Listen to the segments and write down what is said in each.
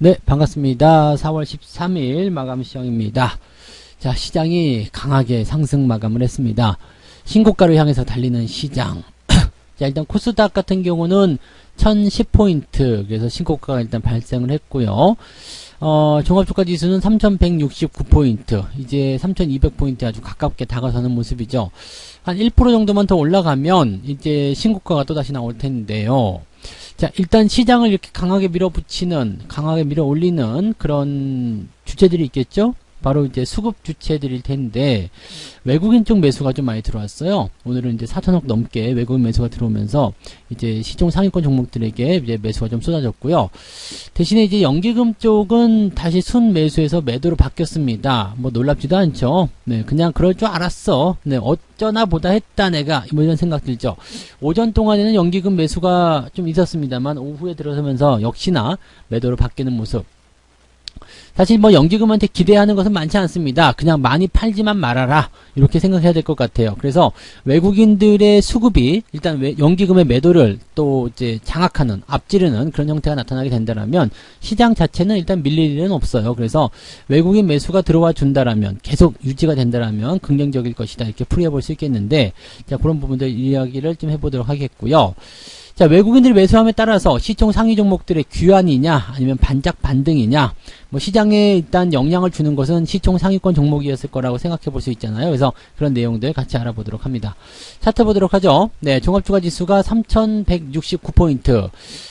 네, 반갑습니다. 4월 13일 마감 시황입니다. 자, 시장이 강하게 상승 마감을 했습니다. 신고가를 향해서 달리는 시장. 자, 일단 코스닥 같은 경우는 1010포인트, 그래서 신고가가 일단 발생을 했고요. 종합주가지수는 3169포인트, 이제 3200포인트 아주 가깝게 다가서는 모습이죠. 한 1% 정도만 더 올라가면 이제 신고가가 또다시 나올 텐데요. 자, 일단 시장을 이렇게 강하게 밀어붙이는, 강하게 밀어 올리는 그런 주체들이 있겠죠? 바로 이제 수급 주체들일 텐데, 외국인 쪽 매수가 좀 많이 들어왔어요. 오늘은 이제 4천억 넘게 외국인 매수가 들어오면서, 이제 시총 상위권 종목들에게 이제 매수가 좀 쏟아졌고요. 대신에 이제 연기금 쪽은 다시 순 매수에서 매도로 바뀌었습니다. 뭐 놀랍지도 않죠. 네, 그냥 그럴 줄 알았어. 네, 어쩌나 보다 했다 내가. 뭐 이런 생각 들죠. 오전 동안에는 연기금 매수가 좀 있었습니다만, 오후에 들어서면서 역시나 매도로 바뀌는 모습. 사실 뭐 연기금한테 기대하는 것은 많지 않습니다. 그냥 많이 팔지만 말아라, 이렇게 생각해야 될 것 같아요. 그래서 외국인들의 수급이 일단 연기금의 매도를 또 이제 장악하는, 앞지르는 그런 형태가 나타나게 된다면 시장 자체는 일단 밀릴 일은 없어요. 그래서 외국인 매수가 들어와 준다라면, 계속 유지가 된다라면 긍정적일 것이다, 이렇게 풀이해 볼 수 있겠는데, 자, 그런 부분들 이야기를 좀 해보도록 하겠고요. 자, 외국인들이 매수함에 따라서 시총 상위 종목들의 귀환이냐 아니면 반짝 반등이냐, 뭐 시장에 일단 영향을 주는 것은 시총 상위권 종목이었을 거라고 생각해 볼 수 있잖아요. 그래서 그런 내용들 같이 알아보도록 합니다. 차트 보도록 하죠. 네, 종합주가지수가 3169포인트.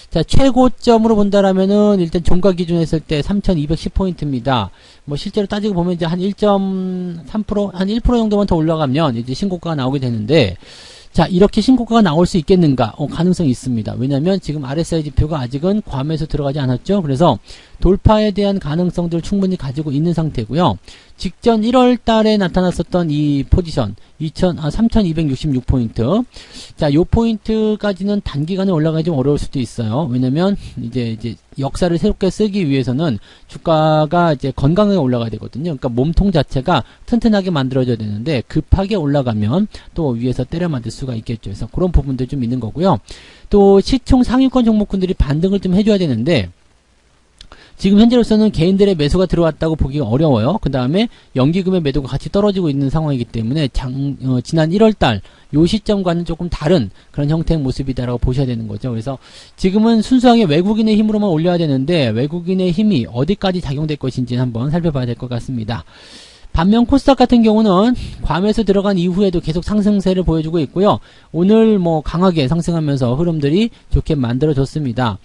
자, 최고점으로 본다라면은 일단 종가 기준 했을 때 3210포인트입니다. 뭐 실제로 따지고 보면 이제 한 1.3%, 한 1% 정도만 더 올라가면 이제 신고가가 나오게 되는데, 자, 이렇게 신고가가 나올 수 있겠는가? 가능성이 있습니다. 왜냐면 지금 RSI 지표가 아직은 과매수 들어가지 않았죠. 그래서 돌파에 대한 가능성들을 충분히 가지고 있는 상태고요. 직전 1월 달에 나타났었던 이 포지션 3266포인트. 자, 요 포인트까지는 단기간에 올라가기 좀 어려울 수도 있어요. 왜냐면 이제 역사를 새롭게 쓰기 위해서는 주가가 이제 건강하게 올라가야 되거든요. 그러니까 몸통 자체가 튼튼하게 만들어져야 되는데, 급하게 올라가면 또 위에서 때려 맞을 수가 있겠죠. 그래서 그런 부분들 좀 있는 거고요. 또 시총 상위권 종목군들이 반등을 좀 해줘야 되는데, 지금 현재로서는 개인들의 매수가 들어왔다고 보기가 어려워요. 그 다음에 연기금의 매도가 같이 떨어지고 있는 상황이기 때문에 지난 1월달 요 시점과는 조금 다른 그런 형태의 모습이다라고 보셔야 되는 거죠. 그래서 지금은 순수하게 외국인의 힘으로만 올려야 되는데, 외국인의 힘이 어디까지 작용될 것인지 한번 살펴봐야 될 것 같습니다. 반면 코스닥 같은 경우는 과매수 들어간 이후에도 계속 상승세를 보여주고 있고요. 오늘 뭐 강하게 상승하면서 흐름들이 좋게 만들어졌습니다.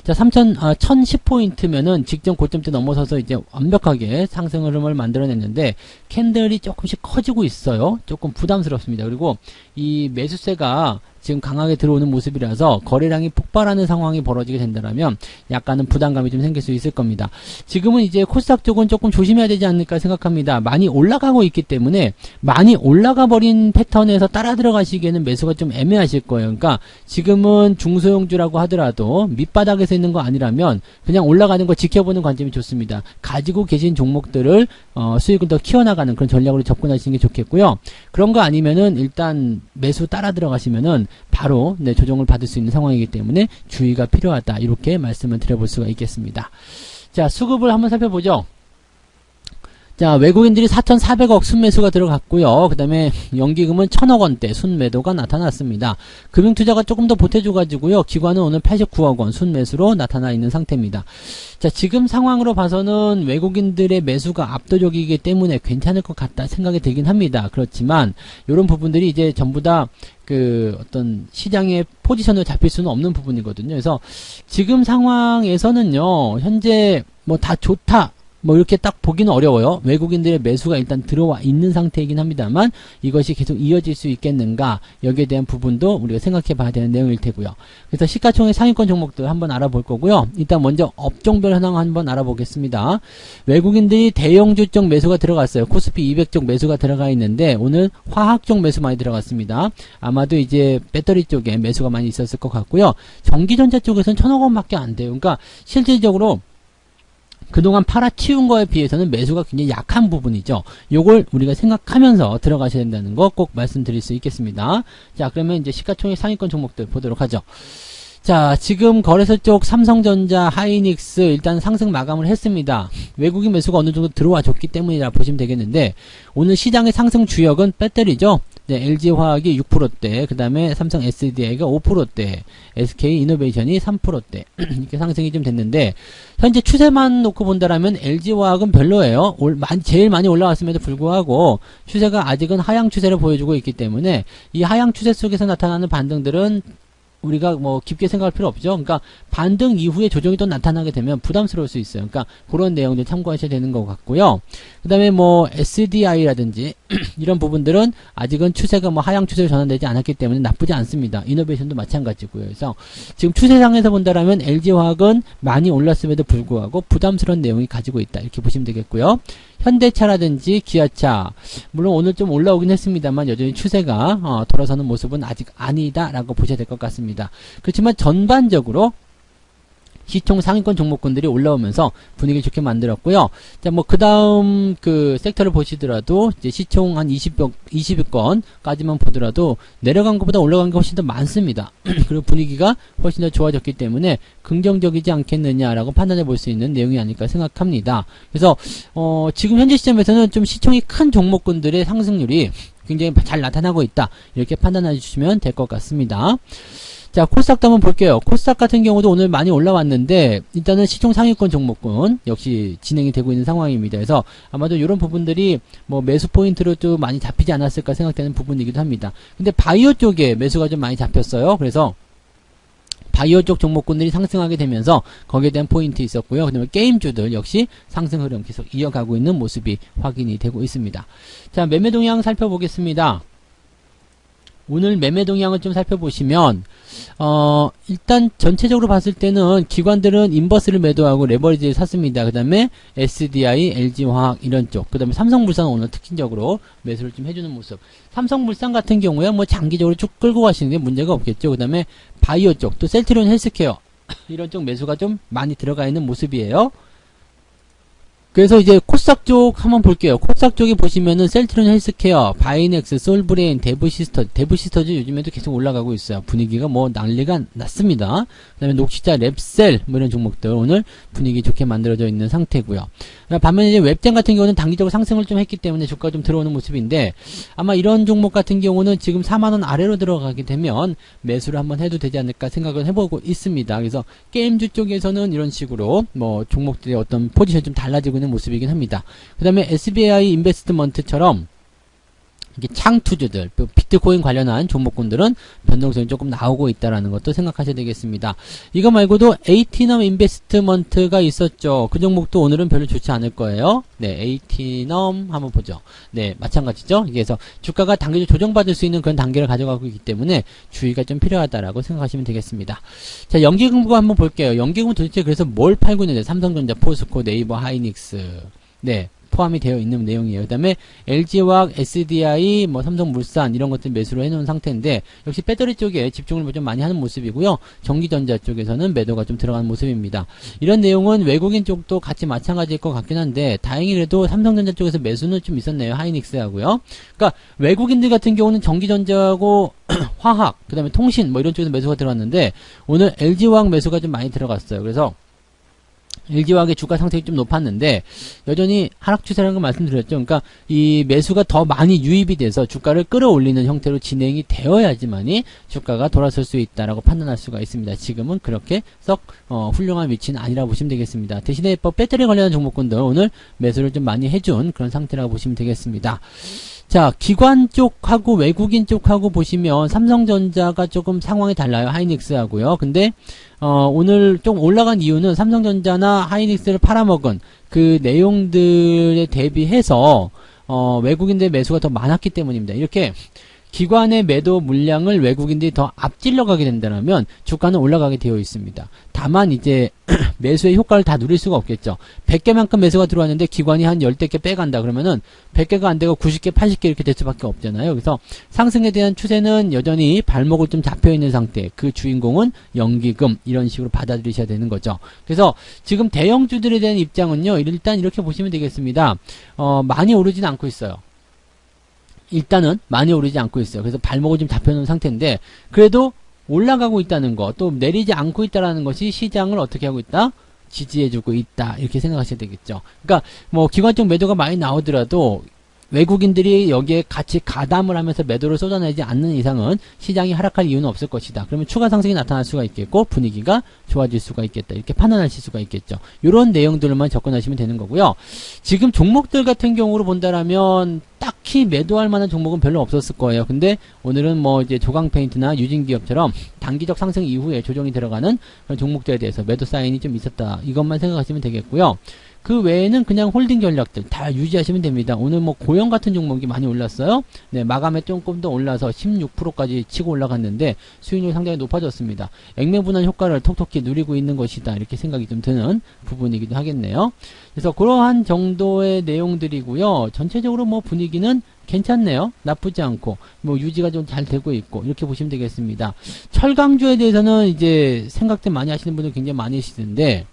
자, 1010포인트면은 직전 고점 때 넘어서서 이제 완벽하게 상승 흐름을 만들어냈는데, 캔들이 조금씩 커지고 있어요. 조금 부담스럽습니다. 그리고 이 매수세가 지금 강하게 들어오는 모습이라서 거래량이 폭발하는 상황이 벌어지게 된다면 약간은 부담감이 좀 생길 수 있을 겁니다. 지금은 이제 코스닥 쪽은 조금 조심해야 되지 않을까 생각합니다. 많이 올라가고 있기 때문에, 많이 올라가 버린 패턴에서 따라 들어가시기에는 매수가 좀 애매하실 거예요. 그러니까 지금은 중소형주라고 하더라도 밑바닥에서 있는 거 아니라면 그냥 올라가는 거 지켜보는 관점이 좋습니다. 가지고 계신 종목들을 수익을 더 키워나가는 그런 전략으로 접근하시는 게 좋겠고요. 그런 거 아니면은 일단 매수 따라 들어가시면은 바로 조정을 받을 수 있는 상황이기 때문에 주의가 필요하다, 이렇게 말씀을 드려볼 수가 있겠습니다. 자, 수급을 한번 살펴보죠. 자, 외국인들이 4,400억 순매수가 들어갔고요. 그 다음에 연기금은 1,000억원대 순매도가 나타났습니다. 금융투자가 조금 더 보태줘가지고요. 기관은 오늘 89억원 순매수로 나타나 있는 상태입니다. 자, 지금 상황으로 봐서는 외국인들의 매수가 압도적이기 때문에 괜찮을 것 같다 생각이 들긴 합니다. 그렇지만 이런 부분들이 이제 전부 다 어떤 시장의 포지션으로 잡힐 수는 없는 부분이거든요. 그래서 지금 상황에서는요, 현재 뭐 다 좋다, 뭐 이렇게 딱 보기는 어려워요. 외국인들의 매수가 일단 들어와 있는 상태이긴 합니다만, 이것이 계속 이어질 수 있겠는가, 여기에 대한 부분도 우리가 생각해 봐야 되는 내용일 테고요. 그래서 시가총액 상위권 종목들 한번 알아볼 거고요. 일단 먼저 업종별 현황 한번 알아보겠습니다. 외국인들이 대형주 쪽 매수가 들어갔어요. 코스피 200 쪽 매수가 들어가 있는데, 오늘 화학 쪽 매수 많이 들어갔습니다. 아마도 이제 배터리 쪽에 매수가 많이 있었을 것 같고요. 전기전자 쪽에서는 1,000억원밖에 안 돼요. 그러니까 실질적으로 그동안 팔아치운 거에 비해서는 매수가 굉장히 약한 부분이죠. 요걸 우리가 생각하면서 들어가셔야 된다는 거 꼭 말씀드릴 수 있겠습니다. 자, 그러면 이제 시가총액 상위권 종목들 보도록 하죠. 자, 지금 거래소 쪽 삼성전자, 하이닉스 일단 상승 마감을 했습니다. 외국인 매수가 어느 정도 들어와 줬기 때문이라 보시면 되겠는데, 오늘 시장의 상승 주역은 배터리죠. 네, LG화학이 6%대, 그 다음에 삼성 SDI가 5%대, SK이노베이션이 3%대 이렇게 상승이 좀 됐는데, 현재 추세만 놓고 본다라면 LG화학은 별로예요. 제일 많이 올라왔음에도 불구하고 추세가 아직은 하향 추세를 보여주고 있기 때문에 이 하향 추세 속에서 나타나는 반등들은 우리가 뭐 깊게 생각할 필요 없죠. 그러니까 반등 이후에 조정이 또 나타나게 되면 부담스러울 수 있어요. 그러니까 그런 내용들 참고하셔야 되는 것 같고요. 그 다음에 뭐 SDI라든지 이런 부분들은 아직은 추세가 뭐 하향 추세로 전환되지 않았기 때문에 나쁘지 않습니다. 이노베이션도 마찬가지고요. 그래서 지금 추세상에서 본다라면 LG화학은 많이 올랐음에도 불구하고 부담스러운 내용이 가지고 있다. 이렇게 보시면 되겠고요. 현대차라든지 기아차, 물론 오늘 좀 올라오긴 했습니다만 여전히 추세가 돌아서는 모습은 아직 아니다라고 보셔야 될 것 같습니다. 그렇지만 전반적으로 시총 상위권 종목군들이 올라오면서 분위기 좋게 만들었고요. 자, 뭐, 그 다음 그 섹터를 보시더라도, 이제 시총 한 20위권까지만 보더라도 내려간 것보다 올라간 게 훨씬 더 많습니다. 그리고 분위기가 훨씬 더 좋아졌기 때문에 긍정적이지 않겠느냐라고 판단해 볼 수 있는 내용이 아닐까 생각합니다. 그래서, 지금 현재 시점에서는 좀 시총이 큰 종목군들의 상승률이 굉장히 잘 나타나고 있다. 이렇게 판단해 주시면 될 것 같습니다. 자, 코스닥도 한번 볼게요. 코스닥 같은 경우도 오늘 많이 올라왔는데 일단은 시총 상위권 종목군 역시 진행이 되고 있는 상황입니다. 그래서 아마도 이런 부분들이 뭐 매수 포인트로 좀 많이 잡히지 않았을까 생각되는 부분이기도 합니다. 근데 바이오 쪽에 매수가 좀 많이 잡혔어요. 그래서 바이오 쪽 종목군들이 상승하게 되면서 거기에 대한 포인트 있었고요. 그 다음에 게임주들 역시 상승 흐름 계속 이어가고 있는 모습이 확인이 되고 있습니다. 자, 매매 동향 살펴보겠습니다. 오늘 매매 동향을 좀 살펴보시면 일단 전체적으로 봤을 때는 기관들은 인버스를 매도하고 레버리지를 샀습니다. 그 다음에 SDI, LG화학 이런 쪽, 그 다음에 삼성물산은 오늘 특징적으로 매수를 좀 해주는 모습. 삼성물산 같은 경우에 뭐 장기적으로 쭉 끌고 가시는 게 문제가 없겠죠. 그 다음에 바이오 쪽, 또 셀트리온 헬스케어 이런 쪽 매수가 좀 많이 들어가 있는 모습이에요. 그래서 이제 코스닥 쪽 한번 볼게요. 코스닥 쪽에 보시면은 셀트리온 헬스케어, 바이넥스, 솔브레인, 데브시스터즈 요즘에도 계속 올라가고 있어요. 분위기가 뭐 난리가 났습니다. 그 다음에 녹시자, 랩셀 뭐 이런 종목들 오늘 분위기 좋게 만들어져 있는 상태고요. 반면에 이제 웹젠 같은 경우는 단기적으로 상승을 좀 했기 때문에 주가가 좀 들어오는 모습인데 아마 이런 종목 같은 경우는 지금 4만원 아래로 들어가게 되면 매수를 한번 해도 되지 않을까 생각을 해보고 있습니다. 그래서 게임주 쪽에서는 이런 식으로 뭐 종목들의 어떤 포지션이 좀 달라지고 있는 모습이긴 합니다. 그 다음에 SBI 인베스트먼트처럼 이게 창투주들, 비트코인 관련한 종목군들은 변동성이 조금 나오고 있다라는 것도 생각하셔야 되겠습니다. 이거 말고도 에이티넘 인베스트먼트가 있었죠. 그 종목도 오늘은 별로 좋지 않을 거예요. 네, 에이티넘 한번 보죠. 네, 마찬가지죠. 그래서 주가가 단계적으로 조정받을 수 있는 그런 단계를 가져가고 있기 때문에 주의가 좀 필요하다라고 생각하시면 되겠습니다. 자, 연기금고 한번 볼게요. 연기금은 도대체 그래서 뭘 팔고 있는데 삼성전자, 포스코, 네이버, 하이닉스. 네. 포함이 되어 있는 내용이에요. 그 다음에 LG화학, SDI, 뭐 삼성물산 이런 것들 매수를 해놓은 상태인데 역시 배터리 쪽에 집중을 좀 많이 하는 모습이고요. 전기전자 쪽에서는 매도가 좀 들어가는 모습입니다. 이런 내용은 외국인 쪽도 같이 마찬가지일 것 같긴 한데 다행히 그래도 삼성전자 쪽에서 매수는 좀 있었네요. 하이닉스하고요. 그러니까 외국인들 같은 경우는 전기전자하고 화학, 그 다음에 통신 뭐 이런 쪽에서 매수가 들어갔는데 오늘 LG화학 매수가 좀 많이 들어갔어요. 그래서 LG화학의 주가 상승이 좀 높았는데 여전히 하락 추세라는 걸 말씀드렸죠. 그러니까 이 매수가 더 많이 유입이 돼서 주가를 끌어올리는 형태로 진행이 되어야지만이 주가가 돌아설 수 있다라고 판단할 수가 있습니다. 지금은 그렇게 썩 훌륭한 위치는 아니라 보시면 되겠습니다. 대신에 배터리 관련한 종목군들 오늘 매수를 좀 많이 해준 그런 상태라고 보시면 되겠습니다. 자, 기관 쪽하고 외국인 쪽하고 보시면 삼성전자가 조금 상황이 달라요. 하이닉스하고요. 근데 오늘 좀 올라간 이유는 삼성전자나 하이닉스를 팔아먹은 그 내용들에 대비해서 외국인들의 매수가 더 많았기 때문입니다. 이렇게 기관의 매도 물량을 외국인들이 더 앞질러 가게 된다면 주가는 올라가게 되어 있습니다. 다만 이제 매수의 효과를 다 누릴 수가 없겠죠. 100개만큼 매수가 들어왔는데 기관이 한 10개 빼간다 그러면은 100개가 안 되고 90개, 80개 이렇게 될 수밖에 없잖아요. 그래서 상승에 대한 추세는 여전히 발목을 좀 잡혀 있는 상태. 그 주인공은 연기금 이런 식으로 받아들이셔야 되는 거죠. 그래서 지금 대형주들에 대한 입장은요. 일단 이렇게 보시면 되겠습니다. 많이 오르진 않고 있어요. 일단은 많이 오르지 않고 있어요. 그래서 발목을 좀 잡혀놓은 상태인데 그래도 올라가고 있다는 거, 또 내리지 않고 있다라는 것이 시장을 어떻게 하고 있다? 지지해주고 있다. 이렇게 생각하셔야 되겠죠. 그러니까 뭐 기관적 매도가 많이 나오더라도 외국인들이 여기에 같이 가담을 하면서 매도를 쏟아내지 않는 이상은 시장이 하락할 이유는 없을 것이다. 그러면 추가 상승이 나타날 수가 있겠고 분위기가 좋아질 수가 있겠다. 이렇게 판단하실 수가 있겠죠. 이런 내용들만 접근하시면 되는 거고요. 지금 종목들 같은 경우로 본다라면 딱히 매도할 만한 종목은 별로 없었을 거예요. 근데 오늘은 뭐 이제 조강 페인트나 유진기업처럼 단기적 상승 이후에 조정이 들어가는 그런 종목들에 대해서 매도 사인이 좀 있었다. 이것만 생각하시면 되겠고요. 그 외에는 그냥 홀딩 전략들 다 유지하시면 됩니다. 오늘 뭐 고영 같은 종목이 많이 올랐어요. 네, 마감에 조금 더 올라서 16%까지 치고 올라갔는데 수익률이 상당히 높아졌습니다. 액면분할 효과를 톡톡히 누리고 있는 것이다. 이렇게 생각이 좀 드는 부분이기도 하겠네요. 그래서 그러한 정도의 내용들이고요. 전체적으로 뭐 분위기는 괜찮네요. 나쁘지 않고 뭐 유지가 좀 잘 되고 있고 이렇게 보시면 되겠습니다. 철강주에 대해서는 이제 생각들 많이 하시는 분들 굉장히 많으시던데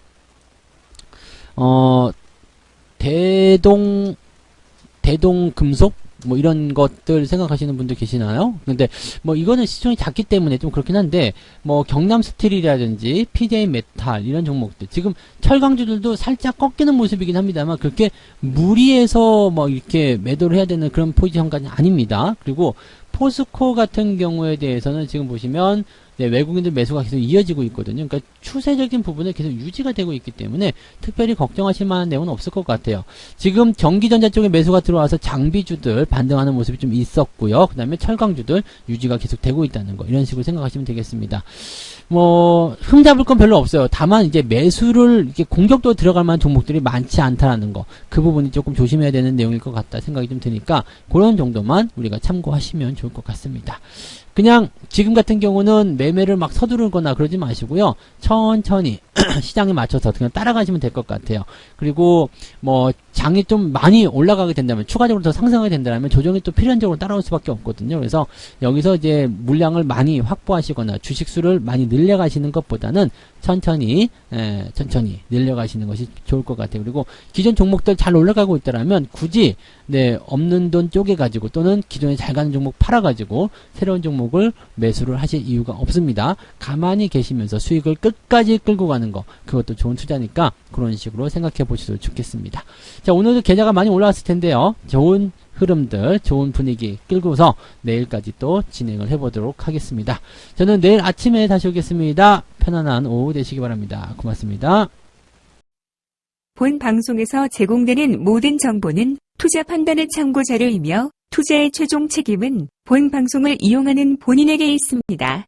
대동금속? 뭐 이런 것들 생각하시는 분들 계시나요? 근데 뭐 이거는 시총이 작기 때문에 좀 그렇긴 한데 뭐 경남스틸이라든지 PJ메탈 이런 종목들 지금 철강주들도 살짝 꺾이는 모습이긴 합니다만 그렇게 무리해서 뭐 이렇게 매도를 해야 되는 그런 포지션까지는 아닙니다. 그리고 포스코 같은 경우에 대해서는 지금 보시면 네, 외국인들 매수가 계속 이어지고 있거든요. 그러니까 추세적인 부분은 계속 유지가 되고 있기 때문에 특별히 걱정하실 만한 내용은 없을 것 같아요. 지금 전기전자 쪽에 매수가 들어와서 장비주들 반등하는 모습이 좀 있었고요. 그 다음에 철강주들 유지가 계속 되고 있다는 거 이런 식으로 생각하시면 되겠습니다. 뭐 흠잡을 건 별로 없어요. 다만 이제 매수를 이렇게 공격도 들어갈 만한 종목들이 많지 않다라는 거 그 부분이 조금 조심해야 되는 내용일 것 같다 생각이 좀 드니까 그런 정도만 우리가 참고하시면 좋을 것 같습니다. 그냥 지금 같은 경우는 매매를 막 서두르거나 그러지 마시고요. 천천히 시장에 맞춰서 그냥 따라가시면 될 것 같아요. 그리고 뭐 장이 좀 많이 올라가게 된다면 추가적으로 더 상승하게 된다면 조정이 또 필연적으로 따라올 수밖에 없거든요. 그래서 여기서 이제 물량을 많이 확보하시거나 주식수를 많이 늘려가시는 것보다는 천천히 늘려가시는 것이 좋을 것 같아요. 그리고 기존 종목들 잘 올라가고 있다라면 굳이 네, 없는 돈 쪼개가지고 또는 기존에 잘 가는 종목 팔아가지고 새로운 종목을 매수를 하실 이유가 없습니다. 가만히 계시면서 수익을 끝까지 끌고 가는 거 그것도 좋은 투자니까 그런 식으로 생각해 보셔도 좋겠습니다. 자, 오늘도 계좌가 많이 올라왔을 텐데요. 좋은 흐름들, 좋은 분위기 끌고서 내일까지 또 진행을 해보도록 하겠습니다. 저는 내일 아침에 다시 오겠습니다. 편안한 오후 되시기 바랍니다. 고맙습니다. 본 방송에서 제공되는 모든 정보는 투자 판단의 참고 자료이며 투자의 최종 책임은 본 방송을 이용하는 본인에게 있습니다.